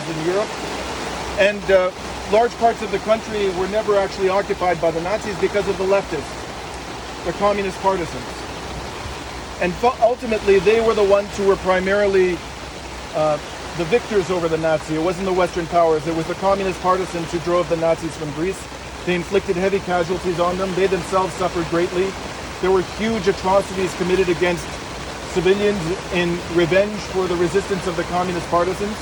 in Europe. And large parts of the country were never actually occupied by the Nazis because of the leftists, the communist partisans. And ultimately, they were the ones who were primarily the victors over the Nazi. It wasn't the Western powers. It was the communist partisans who drove the Nazis from Greece. They inflicted heavy casualties on them. They themselves suffered greatly. There were huge atrocities committed against civilians in revenge for the resistance of the communist partisans.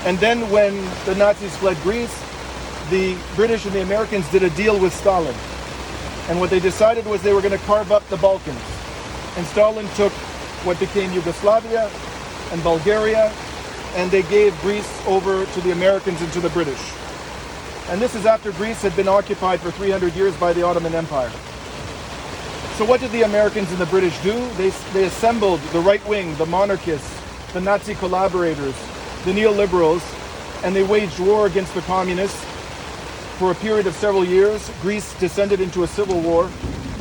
And then when the Nazis fled Greece, the British and the Americans did a deal with Stalin. And what they decided was they were going to carve up the Balkans. And Stalin took what became Yugoslavia and Bulgaria, and they gave Greece over to the Americans and to the British. And this is after Greece had been occupied for 300 years by the Ottoman Empire. So what did the Americans and the British do? They assembled the right wing, the monarchists, the Nazi collaborators, the neoliberals, and they waged war against the communists for a period of several years. Greece descended into a civil war,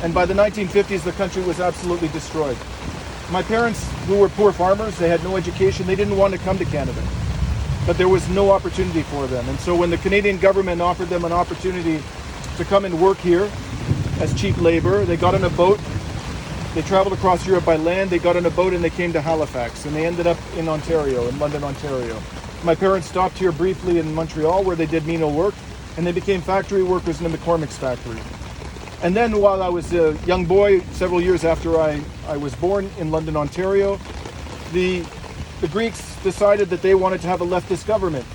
and by the 1950s, the country was absolutely destroyed. My parents, who were poor farmers, they had no education, they didn't want to come to Canada. But there was no opportunity for them. And so when the Canadian government offered them an opportunity to come and work here as cheap labor, they got on a boat, they traveled across Europe by land, they got on a boat and they came to Halifax, and they ended up in Ontario, in London, Ontario. My parents stopped here briefly in Montreal where they did menial work, and they became factory workers in the McCormick's factory. And then while I was a young boy, several years after I was born in London, Ontario, the Greeks decided that they wanted to have a leftist government,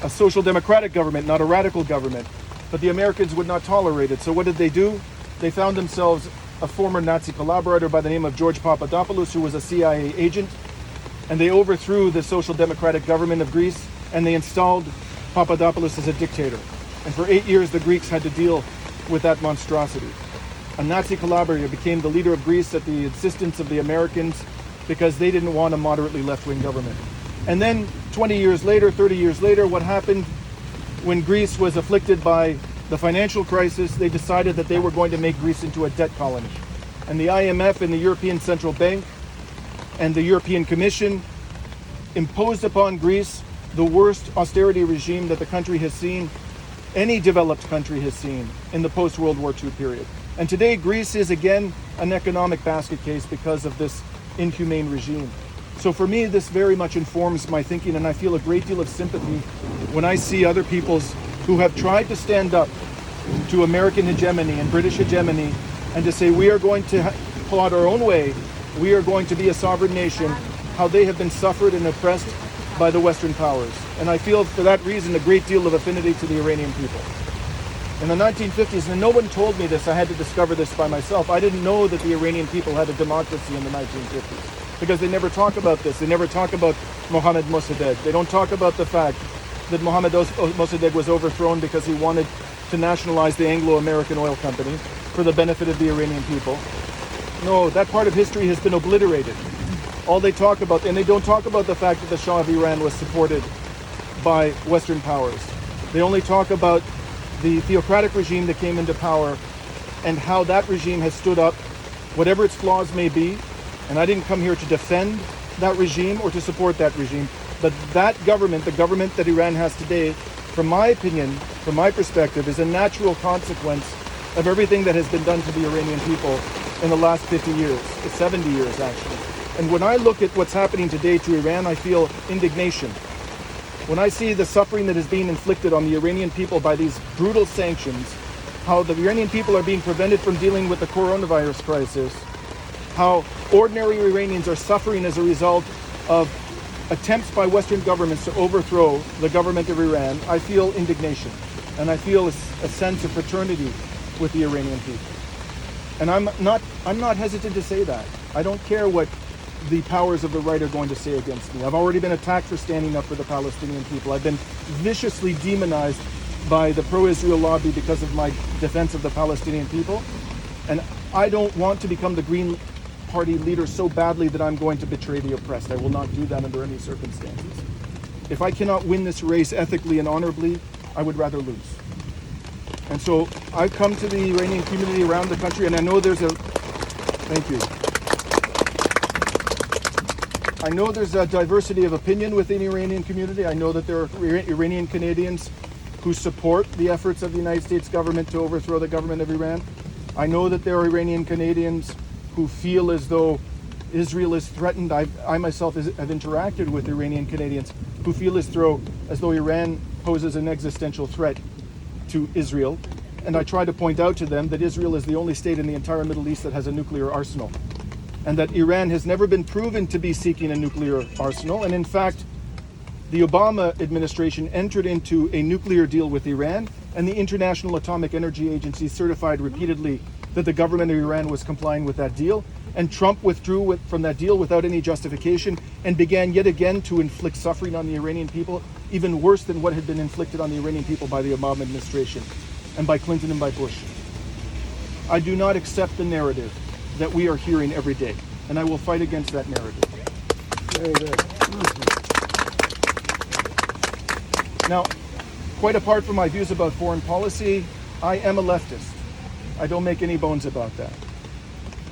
a social democratic government, not a radical government. But the Americans would not tolerate it. So what did they do? They found themselves a former Nazi collaborator by the name of George Papadopoulos, who was a CIA agent, and they overthrew the social democratic government of Greece, and they installed Papadopoulos as a dictator. And for 8 years, the Greeks had to deal with that monstrosity. A Nazi collaborator became the leader of Greece at the insistence of the Americans because they didn't want a moderately left-wing government. And then 20 years later, 30 years later, what happened when Greece was afflicted by the financial crisis? They decided that they were going to make Greece into a debt colony. And the IMF and the European Central Bank and the European Commission imposed upon Greece the worst austerity regime that the country has seen, any developed country has seen in the post-World War II period. And today Greece is again an economic basket case because of this inhumane regime. So for me, this very much informs my thinking, and I feel a great deal of sympathy when I see other peoples who have tried to stand up to American hegemony and British hegemony and to say we are going to plot our own way, we are going to be a sovereign nation, how they have been suffered and oppressed by the Western powers. And I feel for that reason a great deal of affinity to the Iranian people. In the 1950s, and no one told me this, I had to discover this by myself. I didn't know that the Iranian people had a democracy in the 1950s because they never talk about this. They never talk about Mohammad Mossadegh. They don't talk about the fact that Mohammad Mossadegh was overthrown because he wanted to nationalize the Anglo-American oil company for the benefit of the Iranian people. No, that part of history has been obliterated. All they talk about, and they don't talk about the fact that the Shah of Iran was supported by Western powers. They only talk about the theocratic regime that came into power and how that regime has stood up, whatever its flaws may be. And I didn't come here to defend that regime or to support that regime, but that government, the government that Iran has today, from my opinion, from my perspective, is a natural consequence of everything that has been done to the Iranian people in the last 50 years, 70 years actually. And when I look at what's happening today to Iran, I feel indignation. When I see the suffering that is being inflicted on the Iranian people by these brutal sanctions, how the Iranian people are being prevented from dealing with the coronavirus crisis, how ordinary Iranians are suffering as a result of attempts by Western governments to overthrow the government of Iran, I feel indignation. And I feel a sense of fraternity with the Iranian people. And I'm not hesitant to say that. I don't care what the powers of the right are going to say against me. I've already been attacked for standing up for the Palestinian people. I've been viciously demonized by the pro-Israel lobby because of my defense of the Palestinian people. And I don't want to become the Green Party leader so badly that I'm going to betray the oppressed. I will not do that under any circumstances. If I cannot win this race ethically and honorably, I would rather lose. And so I've come to the Iranian community around the country, and I know there's a... Thank you. I know there's a diversity of opinion within the Iranian community. I know that there are Iranian Canadians who support the efforts of the United States government to overthrow the government of Iran. I know that there are Iranian Canadians who feel as though Israel is threatened. I myself have interacted with Iranian Canadians who feel as though Iran poses an existential threat to Israel. And I try to point out to them that Israel is the only state in the entire Middle East that has a nuclear arsenal, and that Iran has never been proven to be seeking a nuclear arsenal. And in fact, the Obama administration entered into a nuclear deal with Iran, and the International Atomic Energy Agency certified repeatedly that the government of Iran was complying with that deal. And Trump withdrew from that deal without any justification and began yet again to inflict suffering on the Iranian people, even worse than what had been inflicted on the Iranian people by the Obama administration and by Clinton and by Bush. I do not accept the narrative that we are hearing every day, and I will fight against that narrative. Very good. Now, quite apart from my views about foreign policy, I am a leftist. I don't make any bones about that.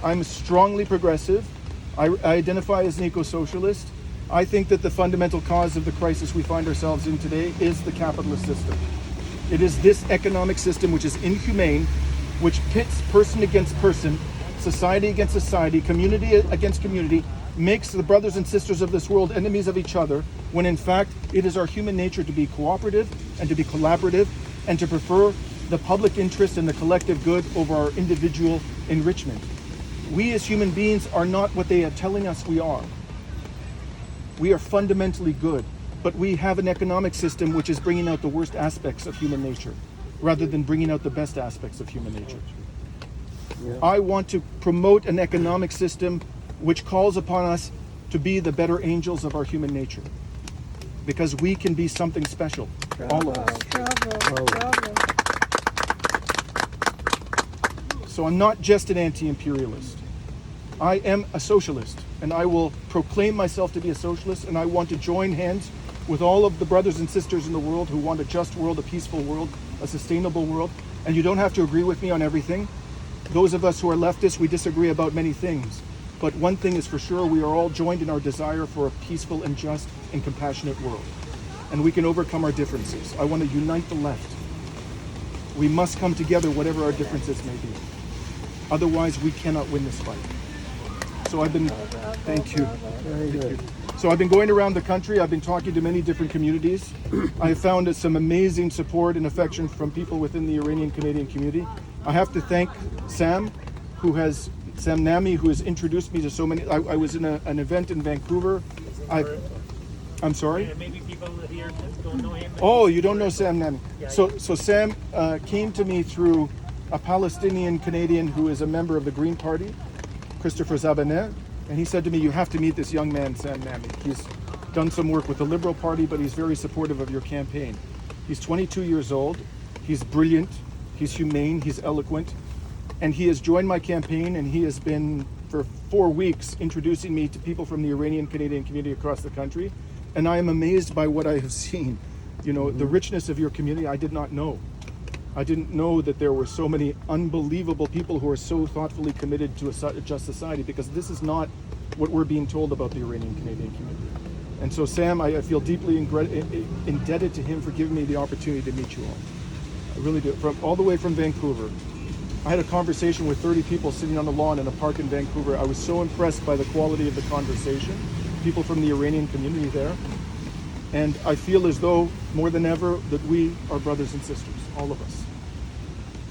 I'm strongly progressive. I identify as an eco-socialist. I think that the fundamental cause of the crisis we find ourselves in today is the capitalist system. It is this economic system which is inhumane, which pits person against person, society against society, community against community, makes the brothers and sisters of this world enemies of each other, when in fact it is our human nature to be cooperative and to be collaborative and to prefer the public interest and the collective good over our individual enrichment. We as human beings are not what they are telling us we are. We are fundamentally good, but we have an economic system which is bringing out the worst aspects of human nature rather than bringing out the best aspects of human nature. Yeah. I want to promote an economic system which calls upon us to be the better angels of our human nature, because we can be something special, all of us. So I'm not just an anti-imperialist. I am a socialist, and I will proclaim myself to be a socialist, and I want to join hands with all of the brothers and sisters in the world who want a just world, a peaceful world, a sustainable world. And you don't have to agree with me on everything. Those of us who are leftists, we disagree about many things. But one thing is for sure, we are all joined in our desire for a peaceful and just and compassionate world. And we can overcome our differences. I want to unite the left. We must come together, whatever our differences may be. Otherwise, we cannot win this fight. So I've been, thank you. Very good. So I've been going around the country. I've been talking to many different communities. I have found some amazing support and affection from people within the Iranian-Canadian community. I have to thank Sam Nami, who has introduced me to so many. I was in an event in Vancouver. I'm sorry? Yeah, maybe people here don't know him. Oh, you don't know Sam Nami. So Sam came to me through a Palestinian Canadian who is a member of the Green Party, Christopher Zabaneh, and he said to me, you have to meet this young man, Sam Nami. He's done some work with the Liberal Party, but he's very supportive of your campaign. He's 22 years old. He's brilliant. He's humane. He's eloquent. And he has joined my campaign, and he has been, for 4 weeks, introducing me to people from the Iranian-Canadian community across the country. And I am amazed by what I have seen. You know, the richness of your community, I did not know. I didn't know that there were so many unbelievable people who are so thoughtfully committed to a just society, because this is not what we're being told about the Iranian-Canadian community. And so, Sam, I feel deeply indebted to him for giving me the opportunity to meet you all. I really do. All the way from Vancouver. I had a conversation with 30 people sitting on the lawn in a park in Vancouver. I was so impressed by the quality of the conversation. People from the Iranian community there. And I feel as though, more than ever, that we are brothers and sisters, all of us.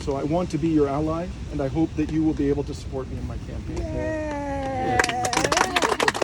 So I want to be your ally, and I hope that you will be able to support me in my campaign. Yeah.